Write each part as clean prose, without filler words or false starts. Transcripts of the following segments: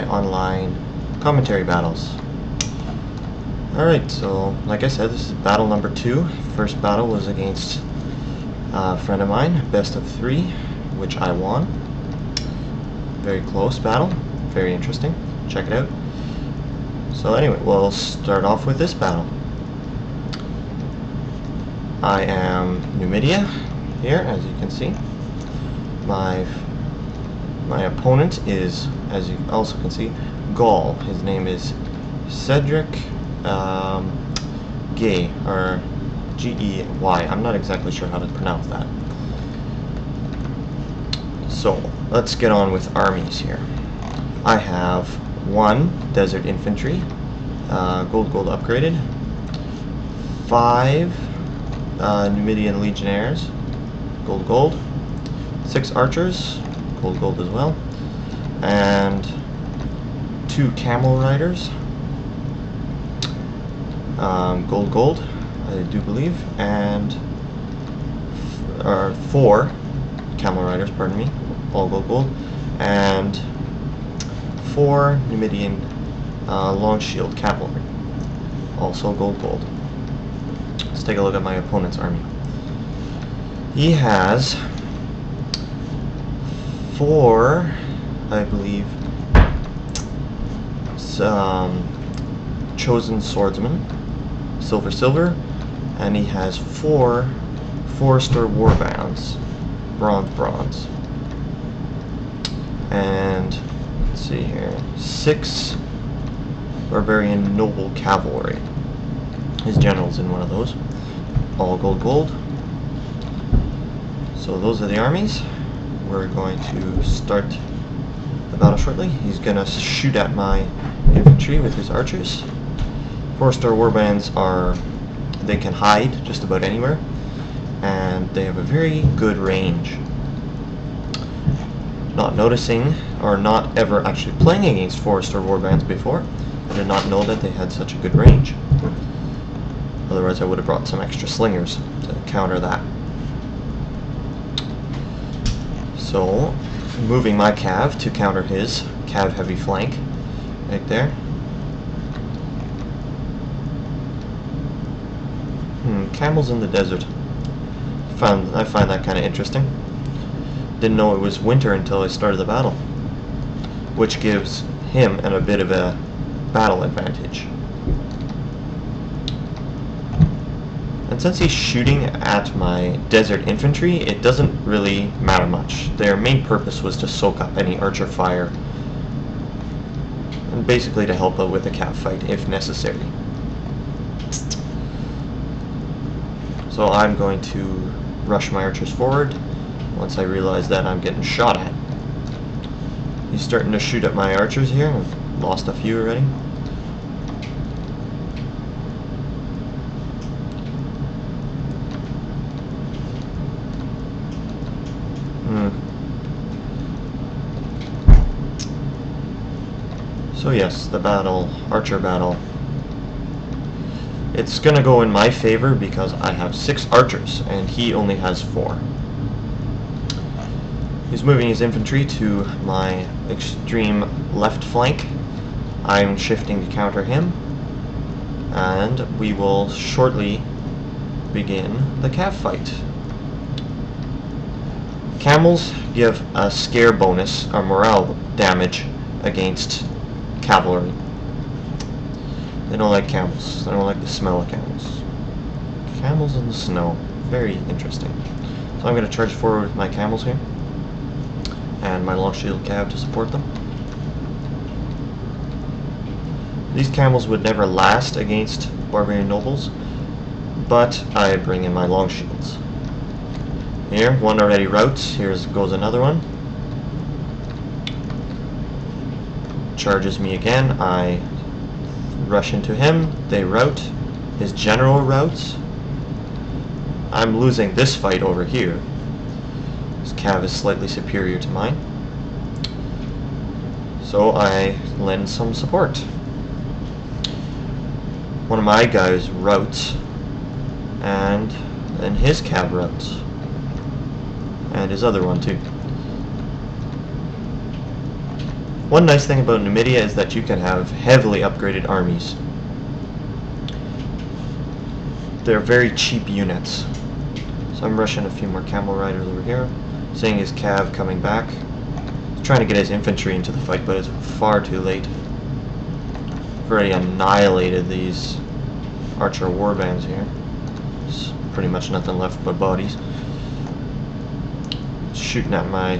my online commentary battles. Alright, so like I said, this is battle number 2. First battle was against a friend of mine, best of 3, which I won. Very close battle, very interesting. Check it out. So anyway, we'll start off with this battle. I am Numidia here, as you can see. My opponent is, as you also can see, Gaul. His name is Cedric-gey, or G-E-Y. I'm not exactly sure how to pronounce that. So, let's get on with armies here. I have 1 Desert Infantry, gold upgraded, 5 Numidian Legionnaires, gold, 6 Archers, gold as well, and 2 Camel Riders, gold, I do believe, and 4 Camel Riders, pardon me, all gold, and 4 Numidian Long Shield Cavalry, also gold. Let's take a look at my opponent's army. He has 4, I believe, chosen swordsmen, silver, and he has 4 Forester warbands, bronze, and let's see here, 6 barbarian noble cavalry. His general's in one of those, all gold. So those are the armies. We're going to start the battle shortly. He's going to shoot at my infantry with his archers. 4-star warbands they can hide just about anywhere, and they have a very good range. Not noticing, or not ever actually playing against 4-star warbands before, I did not know that they had such a good range. Otherwise I would have brought some extra slingers to counter that. So, moving my cav to counter his cav heavy flank, right there. Camels in the desert. I find that kind of interesting. Didn't know it was winter until I started the battle, which gives him a bit of a battle advantage. And since he's shooting at my desert infantry, it doesn't really matter much. Their main purpose was to soak up any archer fire, and basically to help out with the cav fight if necessary. So I'm going to rush my archers forward once I realize that I'm getting shot at. He's starting to shoot at my archers here. I've lost a few already. So yes, the archer battle. It's gonna go in my favor because I have 6 archers and he only has 4. He's moving his infantry to my extreme left flank. I'm shifting to counter him, and we will shortly begin the cav fight. Camels give a scare bonus or morale damage against cavalry. They don't like camels. They don't like the smell of camels. Camels in the snow. Very interesting. So I'm going to charge forward with my camels here, and my long shield cav to support them. These camels would never last against barbarian nobles, but I bring in my long shields. Here, one already routs. Here goes another one. Charges me again. I rush into him. They rout. His general routs. I'm losing this fight over here. His cav is slightly superior to mine, so I lend some support. One of my guys routs, and then his cav routs, and his other one too. One nice thing about Numidia is that you can have heavily upgraded armies. They're very cheap units. So I'm rushing a few more camel riders over here. Seeing his cav coming back. He's trying to get his infantry into the fight, but it's far too late. I've already annihilated these archer warbands here. There's pretty much nothing left but bodies. Shooting at my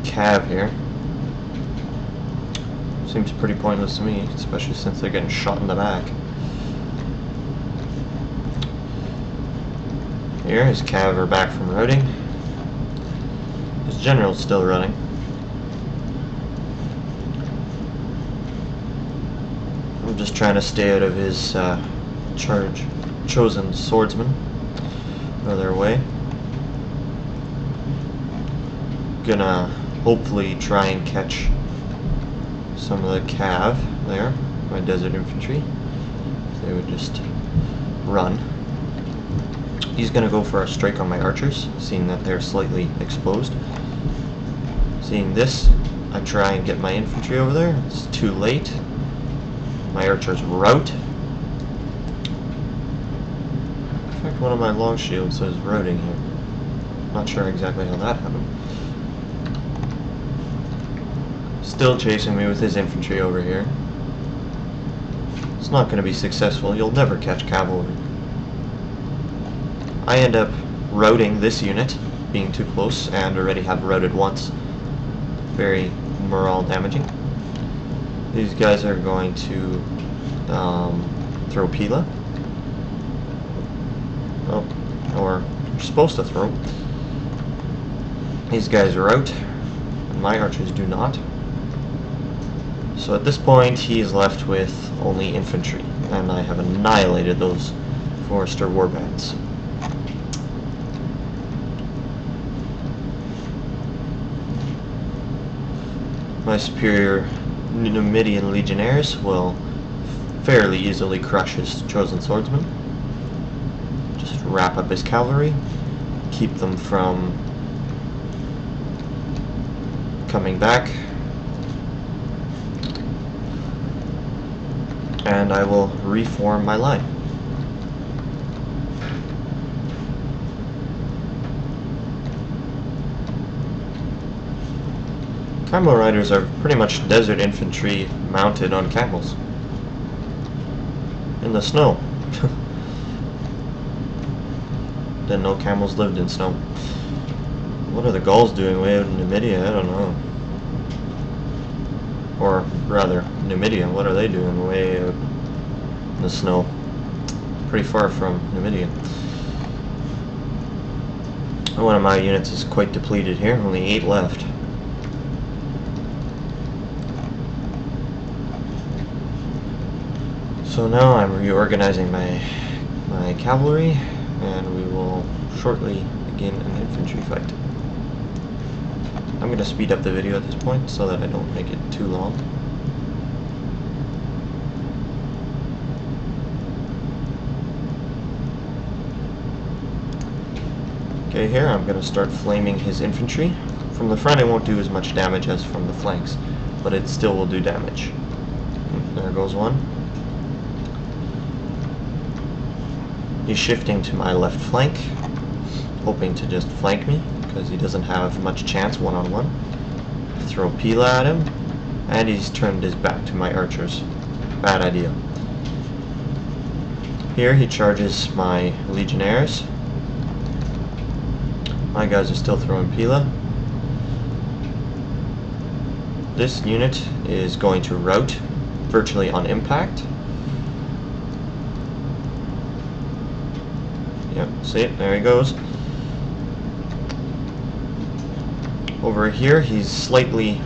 cav here. Seems pretty pointless to me, especially since they're getting shot in the back. Here, his cav are back from routing. His general's still running. I'm just trying to stay out of his chosen swordsmen. Out of their way. Gonna hopefully try and catch some of the cav there, my desert infantry. They would just run. He's gonna go for a strike on my archers, seeing that they're slightly exposed. Seeing this, I try and get my infantry over there. It's too late. My archers rout. In fact, one of my long shields says routing here. Not sure exactly how that happened. Still chasing me with his infantry over here. It's not going to be successful. You'll never catch cavalry. I end up routing this unit, being too close, and already have routed once. Very morale damaging. These guys are going to throw Pila. Oh, or you're supposed to throw. These guys are out, and my archers do not. So at this point, he is left with only infantry, and I have annihilated those Forester warbands. My superior Numidian legionnaires will fairly easily crush his chosen swordsman. Just wrap up his cavalry, keep them from coming back, and I will reform my line. Camel riders are pretty much desert infantry mounted on camels. In the snow. Didn't know camels lived in snow. What are the Gauls doing way out in Numidia? I don't know. Or rather, Numidia, what are they doing way out in the snow? Pretty far from Numidia. One of my units is quite depleted here, only 8 left. So now I'm reorganizing my cavalry, and we will shortly begin an infantry fight. I'm going to speed up the video at this point so that I don't make it too long. Okay, here I'm going to start flaming his infantry. From the front it won't do as much damage as from the flanks, but it still will do damage. There goes one. He's shifting to my left flank, hoping to just flank me, because he doesn't have much chance one-on-one. Throw Pila at him, and he's turned his back to my archers. Bad idea. Here he charges my legionnaires. My guys are still throwing Pila. This unit is going to rout virtually on impact. Yep, see it? There he goes. Over here, he's slightly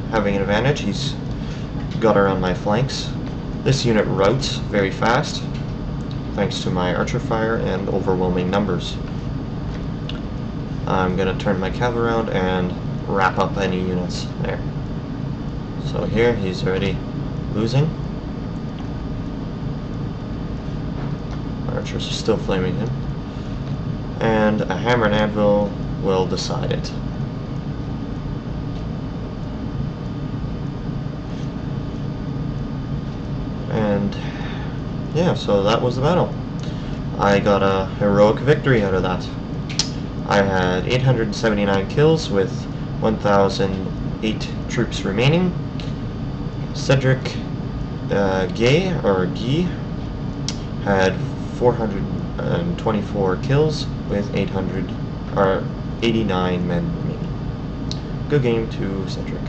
having an advantage. He's got around my flanks. This unit routs very fast, thanks to my archer fire and overwhelming numbers. I'm going to turn my cav around and wrap up any units there. So here, he's already losing. My archers are still flaming him. And a hammer and anvil will decide it. And yeah, so that was the battle. I got a heroic victory out of that. I had 879 kills with 1,008 troops remaining. Cedric-gey or Guy had 424 kills with 89 men remaining. Good game to Cedric.